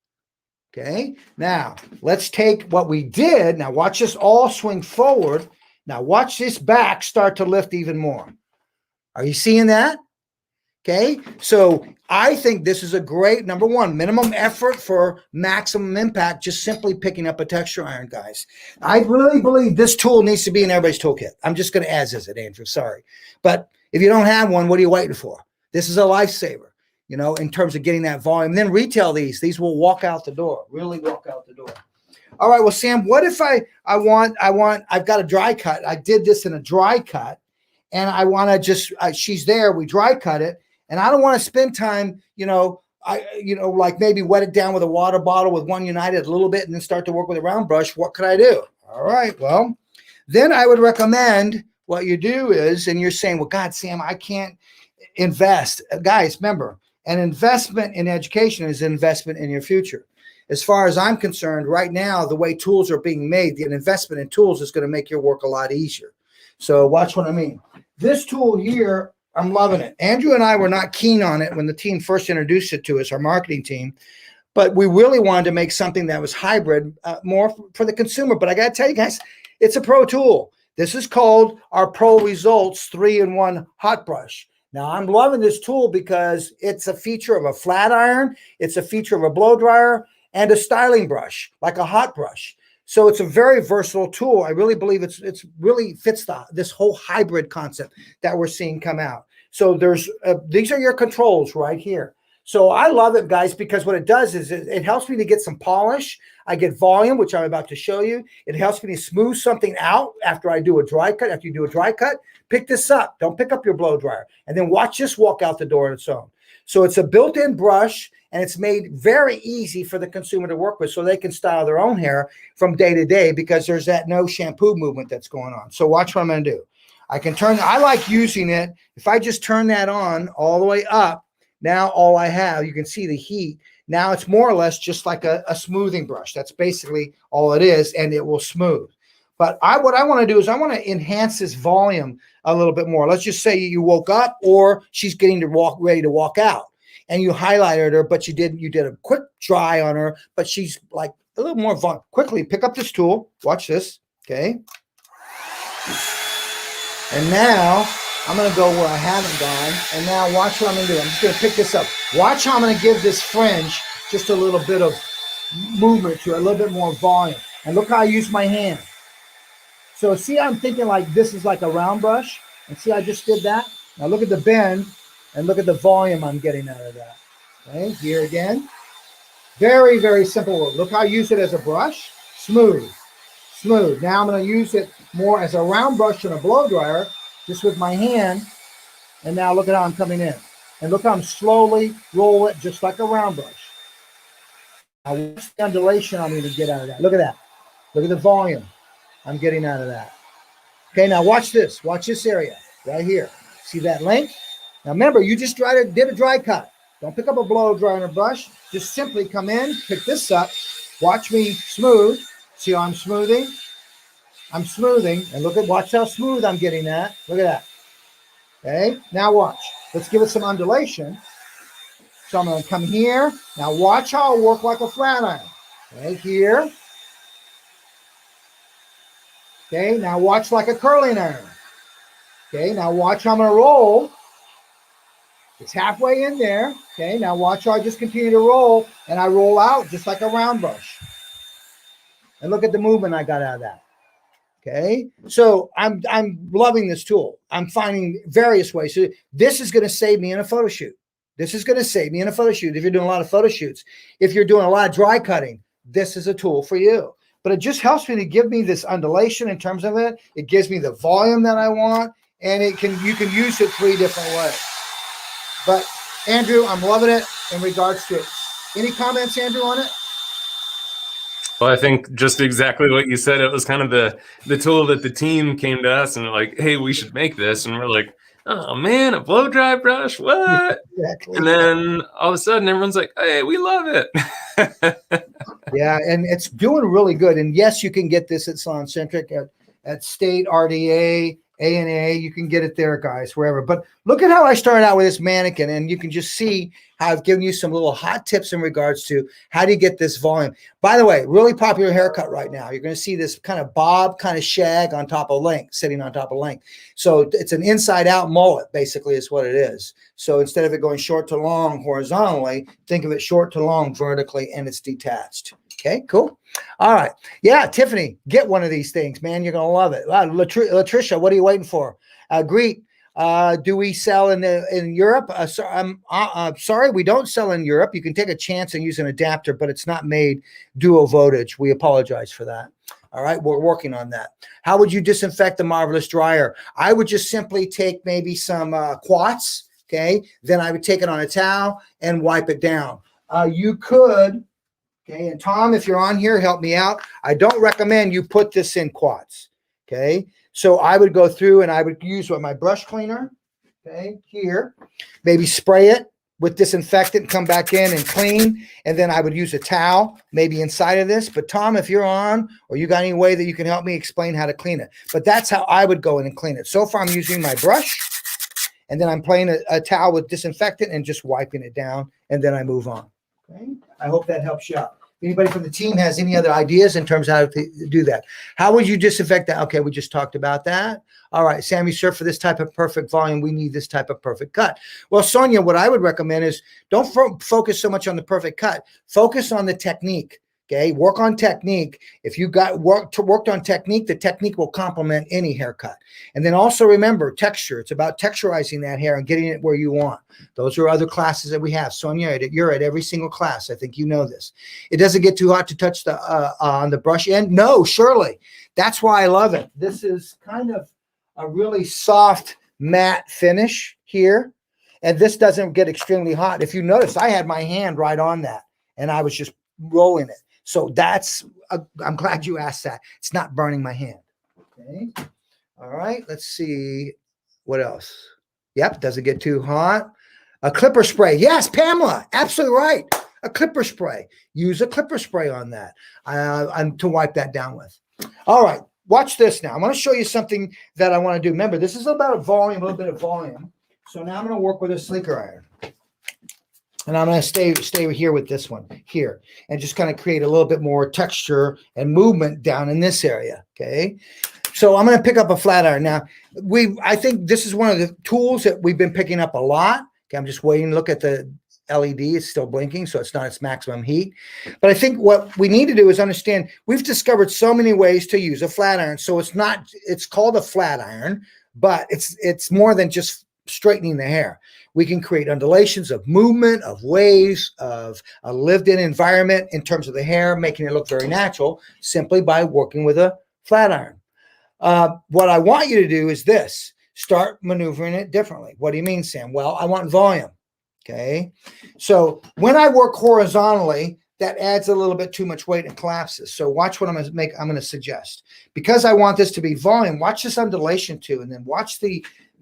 Okay, now let's take what we did. Now watch this all swing forward. Now watch this back start to lift even more. Are you seeing that? Okay, so I think this is a great, number one, minimum effort for maximum impact, just simply picking up a texture iron, guys. I really believe this tool needs to be in everybody's toolkit. I'm just going to as is it, Andrew, sorry. But if you don't have one, what are you waiting for? This is a lifesaver, you know, in terms of getting that volume. Then retail these will walk out the door, really walk out the door. All right, well, Sam, what if I've got a dry cut. I did this in a dry cut, and I want to just, she's there, we dry cut it. And I don't want to spend time, like maybe wet it down with a water bottle with one United a little bit and then start to work with a round brush. What could I do? All right, well, then I would recommend what you do is, and you're saying, well, God, Sam, I can't invest. Guys, remember, an investment in education is an investment in your future. As far as I'm concerned, right now, the way tools are being made, the investment in tools is going to make your work a lot easier. So watch what I mean. This tool here, I'm loving it. Andrew and I were not keen on it when the team first introduced it to us, our marketing team, but we really wanted to make something that was hybrid, more for the consumer. But I got to tell you guys, it's a pro tool. This is called our Pro Results 3-in-1 hot brush. Now, I'm loving this tool because it's a feature of a flat iron, it's a feature of a blow dryer, and a styling brush, like a hot brush. So it's a very versatile tool. I really believe it's really fits this whole hybrid concept that we're seeing come out. So there's these are your controls right here. So I love it, guys, because what it does is it helps me to get some polish. I get volume, which I'm about to show you. It helps me to smooth something out after I do a dry cut. After you do a dry cut, pick this up. Don't pick up your blow dryer. And then watch this walk out the door on its own. So it's a built-in brush, and it's made very easy for the consumer to work with so they can style their own hair from day to day because there's that no shampoo movement that's going on. So watch what I'm going to do. I like using it. If I just turn that on all the way up, now all I have, you can see the heat. Now it's more or less just like a smoothing brush. That's basically all it is, and it will smooth. But what I want to do is I want to enhance this volume a little bit more. Let's just say you woke up or she's getting ready to walk out. And you highlighted her, but you did a quick dry on her, but she's like a little more volume. Quickly pick up this tool. Watch this, okay? And now I'm going to go where I haven't gone. And now watch what I'm going to do. I'm just going to pick this up. Watch how I'm going to give this fringe just a little bit of movement to it, a little bit more volume. And look how I use my hand. So see, I'm thinking like this is like a round brush. And see, I just did that. Now look at the bend. And look at the volume I'm getting out of that. Okay, here again. Very, very simple. Look how I use it as a brush. Smooth, smooth. Now I'm going to use it more as a round brush and a blow dryer, just with my hand. And now look at how I'm coming in. And look how I'm slowly roll it just like a round brush. Now watch the undulation I'm going to get out of that. Look at that. Look at the volume I'm getting out of that. Okay, now watch this. Watch this area right here. See that length? Now remember, you just did a dry cut. Don't pick up a blow dryer and a brush. Just simply come in, pick this up, watch me smooth. See how I'm smoothing? I'm smoothing, and watch how smooth I'm getting that. Look at that. Okay, now watch. Let's give it some undulation. So I'm going to come here. Now watch how I work like a flat iron. Okay, here. Okay, now watch like a curling iron. Okay, now watch how I'm going to roll. It's halfway in there. Okay, now watch how I just continue to roll, and I roll out just like a round brush. And look at the movement I got out of that. Okay, so I'm loving this tool. I'm finding various ways. So this is going to save me in a photo shoot. This is going to save me in a photo shoot. If you're doing a lot of photo shoots, if you're doing a lot of dry cutting, this is a tool for you. But it just helps me to give me this undulation in terms of it. It gives me the volume that I want, and you can use it 3 different ways. But Andrew, I'm loving it in regards to it. Any comments, Andrew, on it? Well, I think just exactly what you said. It was kind of the tool that the team came to us and they're like, hey, we should make this. And we're like, oh man, a blow dry brush, what? Exactly. And then all of a sudden everyone's like, hey, we love it. Yeah, and it's doing really good. And yes, you can get this at Salon Centric, at State, RDA, A&A. You can get it there, guys, wherever. But look at how I started out with this mannequin, and you can just see how I've given you some little hot tips in regards to how do you get this volume. By the way, really popular haircut right now. You're going to see this kind of bob, kind of shag on top of length, sitting on top of length. So it's an inside-out mullet, basically, is what it is. So instead of it going short to long horizontally, think of it short to long vertically, and it's detached. Okay, cool. All right. Yeah, Tiffany, get one of these things, man. You're going to love it. Latricia, what are you waiting for? Greet. Do we sell in Europe? I'm sorry, we don't sell in Europe. You can take a chance and use an adapter, but it's not made dual voltage. We apologize for that. All right, we're working on that. How would you disinfect the Marvelous dryer? I would just simply take maybe some quartz, okay? Then I would take it on a towel and wipe it down. You could... Okay, and Tom, if you're on here, help me out. I don't recommend you put this in quartz. Okay, so I would go through and I would use my brush cleaner. Okay, here, maybe spray it with disinfectant, come back in and clean, and then I would use a towel maybe inside of this. But Tom, if you're on, or you got any way that you can help me explain how to clean it, but that's how I would go in and clean it. So far, I'm using my brush, and then I'm playing a towel with disinfectant and just wiping it down, and then I move on. Okay, I hope that helps you out. Anybody from the team has any other ideas in terms of how to do that? How would you disinfect that? Okay, we just talked about that. All right, Sammy, sir, for this type of perfect volume, we need this type of perfect cut. Well, Sonia, what I would recommend is don't focus so much on the perfect cut. Focus on the technique. Okay, work on technique. If you worked on technique, the technique will complement any haircut. And then also remember texture. It's about texturizing that hair and getting it where you want. Those are other classes that we have. Sonia, you're at every single class. I think you know this. It doesn't get too hot to touch the on the brush end. No, surely. That's why I love it. This is kind of a really soft matte finish here. And this doesn't get extremely hot. If you notice, I had my hand right on that and I was just rolling it. So I'm glad you asked that. It's not burning my hand. Okay. All right. Let's see what else. Yep. Doesn't get too hot. A clipper spray. Yes, Pamela. Absolutely right. A clipper spray. Use a clipper spray on that. I'm to wipe that down with. All right. Watch this now. I'm going to show you something that I want to do. Remember, this is about a little bit of volume. So now I'm going to work with a sleeker iron. And I'm going to stay here with this one here and just kind of create a little bit more texture and movement down in this area. Okay. So I'm going to pick up a flat iron. Now, I think this is one of the tools that we've been picking up a lot. Okay. I'm just waiting to look at the LED. It's still blinking, so it's not its maximum heat. But I think what we need to do is understand we've discovered so many ways to use a flat iron. So it's called a flat iron, but it's more than just straightening the hair. We can create undulations of movement, of waves, of a lived-in environment in terms of the hair, making it look very natural simply by working with a flat iron. What I want you to do is this. Start maneuvering it differently. What do you mean, Sam? Well, I want volume. Okay. So when I work horizontally, that adds a little bit too much weight and collapses. So watch what I'm going to suggest. Because I want this to be volume, watch this undulation too, and then watch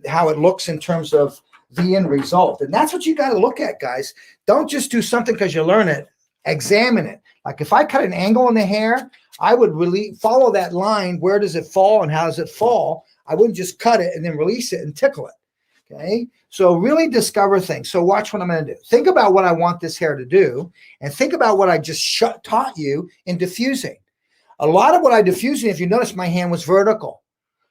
how it looks in terms of the end result. And that's what you got to look at, guys. Don't just do something because you learn it. Examine it. Like if I cut an angle in the hair, I would really follow that line. Where does it fall and how does it fall? I wouldn't just cut it and then release it and tickle it. Okay. So really discover things. So watch what I'm going to do. Think about what I want this hair to do and think about what I just taught you in diffusing. A lot of what I diffusing, if you notice, my hand was vertical.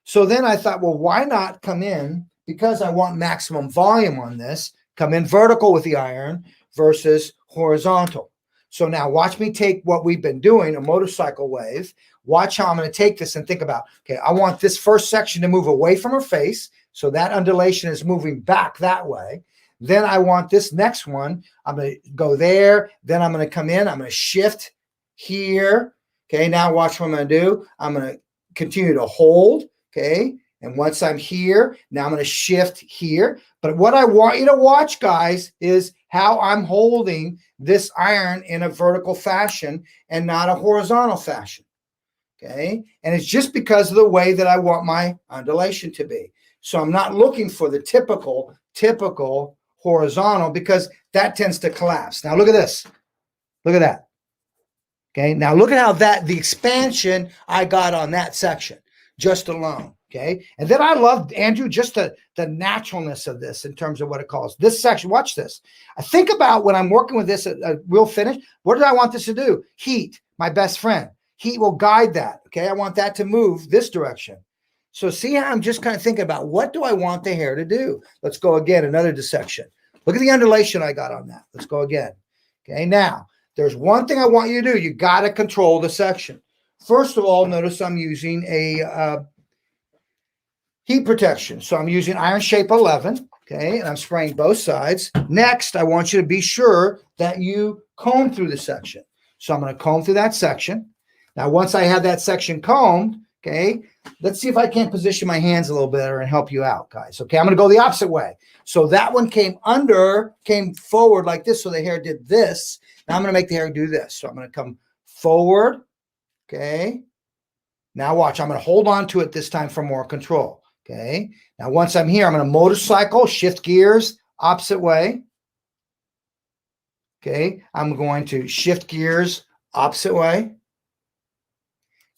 So then I thought, well, why not come in, because I want maximum volume on this, come in vertical with the iron versus horizontal. So now watch me take what we've been doing, a motorcycle wave. Watch how I'm going to take this and think about, okay, I want this first section to move away from her face. So that undulation is moving back that way. Then I want this next one. I'm going to go there. Then I'm going to come in. I'm going to shift here. Okay, now watch what I'm going to do. I'm going to continue to hold. Okay, and once I'm here, now I'm going to shift here. But what I want you to watch, guys, is how I'm holding this iron in a vertical fashion and not a horizontal fashion. Okay, and it's just because of the way that I want my undulation to be. So I'm not looking for the typical horizontal, because that tends to collapse. Now look at this. Look at that. Okay, now look at how the expansion I got on that section just alone. Okay, and then I love, Andrew, just the naturalness of this in terms of what it calls this section. Watch this. I think about when I'm working with this real finish, what did I want this to do? Heat, my best friend. Heat will guide that. Okay, I want that to move this direction. So see how I'm just kind of thinking about, what do I want the hair to do? Let's go again, another dissection. Look at the undulation I got on that. Let's go again. Okay, now there's one thing I want you to do. You got to control the section. First of all, notice I'm using a heat protection. So I'm using iron shape 11. Okay, and I'm spraying both sides. Next, I want you to be sure that you comb through the section. So I'm going to comb through that section. Now, once I have that section combed, okay, let's see if I can't position my hands a little better and help you out, guys. Okay, I'm going to go the opposite way. So that one came forward like this. So the hair did this. Now I'm going to make the hair do this. So I'm going to come forward. Okay. Now watch. I'm going to hold on to it this time for more control. Okay. Now once I'm here, I'm going to motorcycle, shift gears, opposite way. Okay. I'm going to shift gears, opposite way.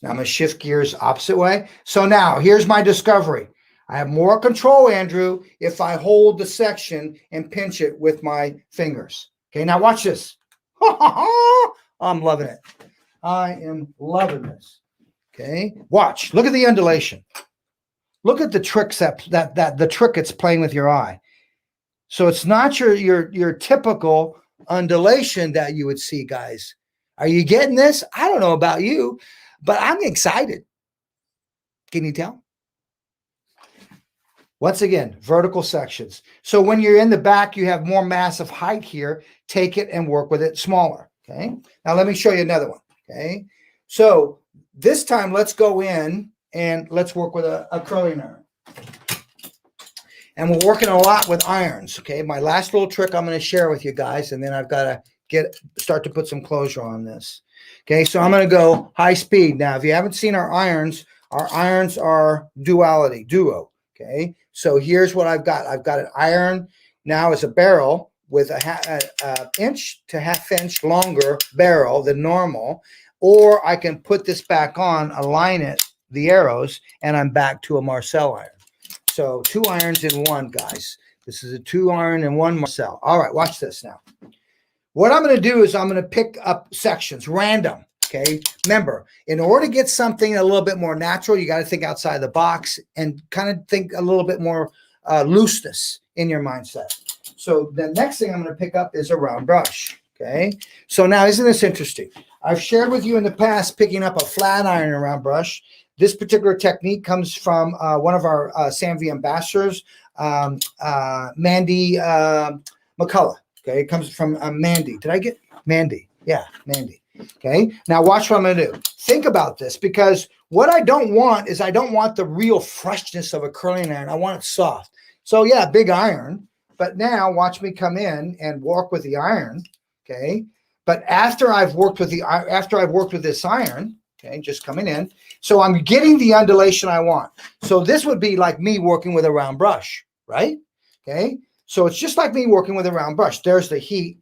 Now I'm going to shift gears opposite way. So now here's my discovery. I have more control, Andrew, if I hold the section and pinch it with my fingers. Okay, now watch this. I'm loving it. I am loving this. Okay, watch. Look at the undulation. Look at the tricks that the trick it's playing with your eye. So it's not your typical undulation that you would see, guys. Are you getting this? I don't know about you, but I'm excited. Can you tell? Once again, vertical sections. So when you're in the back, you have more massive height here. Take it and work with it smaller. Okay. Now let me show you another one. Okay. So this time, let's go in and let's work with a curling iron. And we're working a lot with irons. Okay. My last little trick I'm going to share with you guys, and then I've got to start to put some closure on this. Okay, so I'm going to go high speed. Now, if you haven't seen our irons are duo. Okay, so here's what I've got. I've got an iron now as a barrel with a inch to half inch longer barrel than normal, or I can put this back on, align it, the arrows, and I'm back to a Marcel iron. So 2 irons in one, guys. This is a 2 iron and 1 Marcel. All right, watch this now. What I'm going to do is I'm going to pick up sections, random, okay? Remember, in order to get something a little bit more natural, you got to think outside the box and kind of think a little bit more looseness in your mindset. So the next thing I'm going to pick up is a round brush, okay? So now, isn't this interesting? I've shared with you in the past picking up a flat iron and round brush. This particular technique comes from one of our SAMV ambassadors, Mandy McCullough. Okay, it comes from Mandy. Did I get Mandy? Yeah, Mandy. Okay, now watch what I'm going to do. Think about this, because what I don't want is I don't want the real freshness of a curling iron. I want it soft. So yeah, big iron. But now watch me come in and work with the iron. Okay, but after I've worked with this iron, okay, just coming in. So I'm getting the undulation I want. So this would be like me working with a round brush, right? Okay. So it's just like me working with a round brush. There's the heat.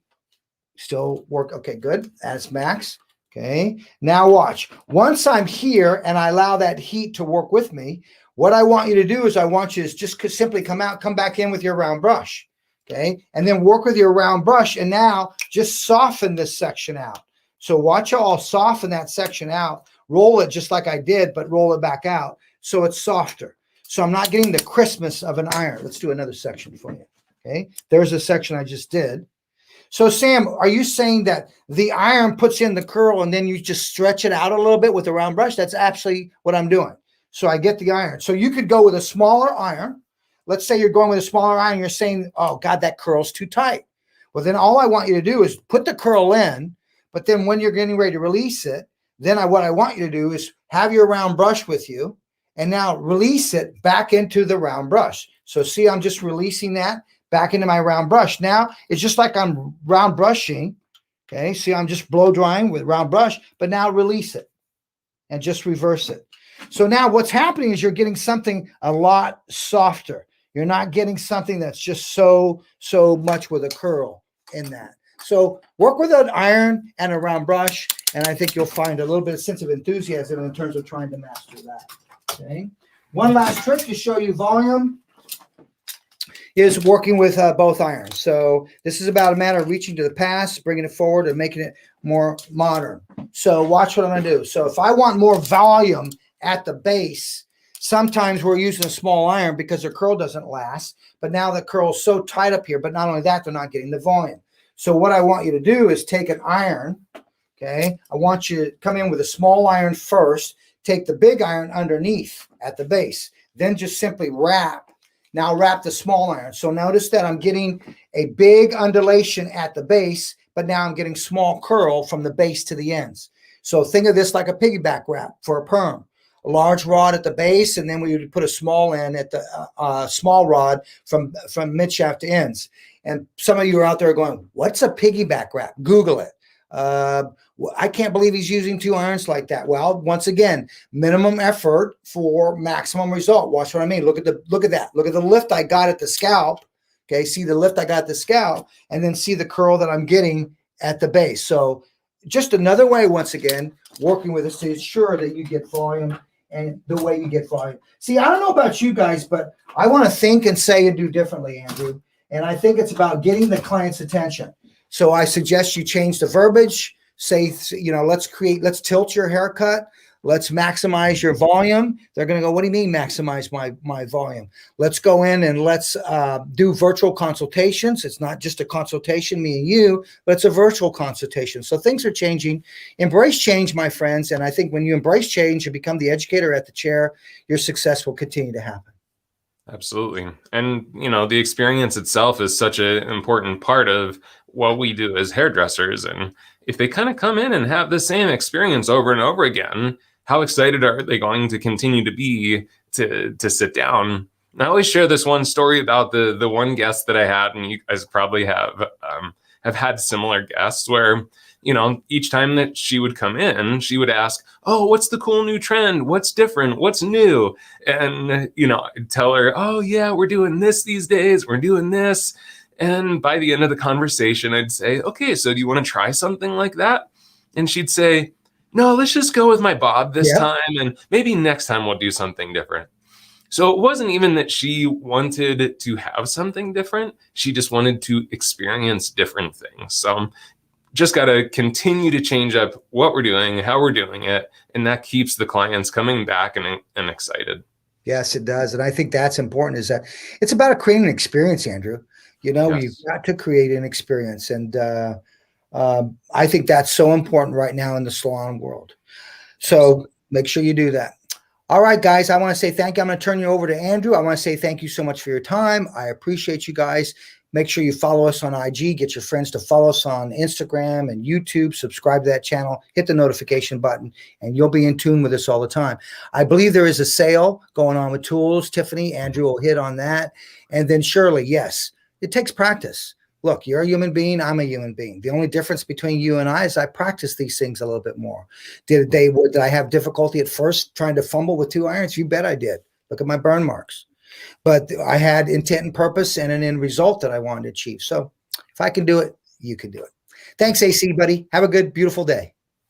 Still work. Okay, good. That's max. Okay. Now watch. Once I'm here and I allow that heat to work with me, what I want you to do is I want you to just simply come back in with your round brush. Okay. And then work with your round brush. And now just soften this section out. So watch how I'll soften that section out. Roll it just like I did, but roll it back out so it's softer. So I'm not getting the crispness of an iron. Let's do another section for you. Okay. There's a section I just did. So Sam, are you saying that the iron puts in the curl and then you just stretch it out a little bit with the round brush? That's actually what I'm doing. So I get the iron. So you could go with a smaller iron. Let's say you're going with a smaller iron. You're saying, oh God, that curl's too tight. Well, then all I want you to do is put the curl in, but then when you're getting ready to release it, then what I want you to do is have your round brush with you and now release it back into the round brush. So see, I'm just releasing that back into my round brush. Now it's just like I'm round brushing. Okay. See, I'm just blow drying with round brush, but now release it and just reverse it. So now what's happening is you're getting something a lot softer. You're not getting something that's just so much with a curl in that. So work with an iron and a round brush, and I think you'll find a little bit of sense of enthusiasm in terms of trying to master that. Okay. One last trick to show you volume is working with both irons. So this is about a matter of reaching to the past, bringing it forward, and making it more modern. So watch what I'm going to do. So if I want more volume at the base, sometimes we're using a small iron because the curl doesn't last. But now the curl is so tight up here. But not only that, they're not getting the volume. So what I want you to do is take an iron. Okay. I want you to come in with a small iron first. Take the big iron underneath at the base. Then just simply wrap. Now wrap the small iron. So notice that I'm getting a big undulation at the base, but now I'm getting small curl from the base to the ends. So think of this like a piggyback wrap for a perm. A large rod at the base, and then we would put a small end at the small rod from midshaft to ends. And some of you are out there going, what's a piggyback wrap? Google it. I can't believe he's using two irons like that. Well, once again, minimum effort for maximum result. Watch what I mean. Look at that. Look at the lift I got at the scalp. Okay, see the lift I got at the scalp, and then see the curl that I'm getting at the base. So just another way, once again, working with us to ensure that you get volume and the way you get volume. See, I don't know about you guys, but I want to think and say and do differently, Andrew. And I think it's about getting the client's attention. So I suggest you change the verbiage. Say, let's tilt your haircut. Let's maximize your volume. They're going to go, what do you mean maximize my volume? Let's go in and let's do virtual consultations. It's not just a consultation, me and you, but it's a virtual consultation. So things are changing. Embrace change, my friends. And I think when you embrace change and become the educator at the chair, your success will continue to happen. Absolutely. And, the experience itself is such an important part of what we do as hairdressers. And if they kind of come in and have the same experience over and over again, how excited are they going to continue to be to sit down? And I always share this one story about the one guest that I had, and you guys probably have had similar guests where, each time that she would come in, she would ask, oh, what's the cool new trend? What's different? What's new? And, I'd tell her, oh, yeah, we're doing this these days. We're doing this. And by the end of the conversation, I'd say, okay, so do you want to try something like that? And she'd say, no, let's just go with my bob this time. And maybe next time we'll do something different. So it wasn't even that she wanted to have something different. She just wanted to experience different things. So just got to continue to change up what we're doing, how we're doing it. And that keeps the clients coming back and excited. Yes, it does. And I think that's important, is that it's about creating an experience, Andrew. Yes. You've got to create an experience. And I think that's so important right now in the salon world. So Absolutely. Make sure you do that. All right, guys, I want to say thank you. I'm going to turn you over to Andrew. I want to say thank you so much for your time. I appreciate you guys. Make sure you follow us on IG. Get your friends to follow us on Instagram and YouTube. Subscribe to that channel. Hit the notification button, and you'll be in tune with us all the time. I believe there is a sale going on with tools. Tiffany, Andrew will hit on that. And then Shirley, yes, it takes practice. Look, you're a human being. I'm a human being. The only difference between you and I is I practice these things a little bit more. Did I have difficulty at first trying to fumble with two irons? You bet I did. Look at my burn marks. but I had intent and purpose and an end result that I wanted to achieve. So if I can do it, you can do it. Thanks, AC, buddy. Have a good, beautiful day.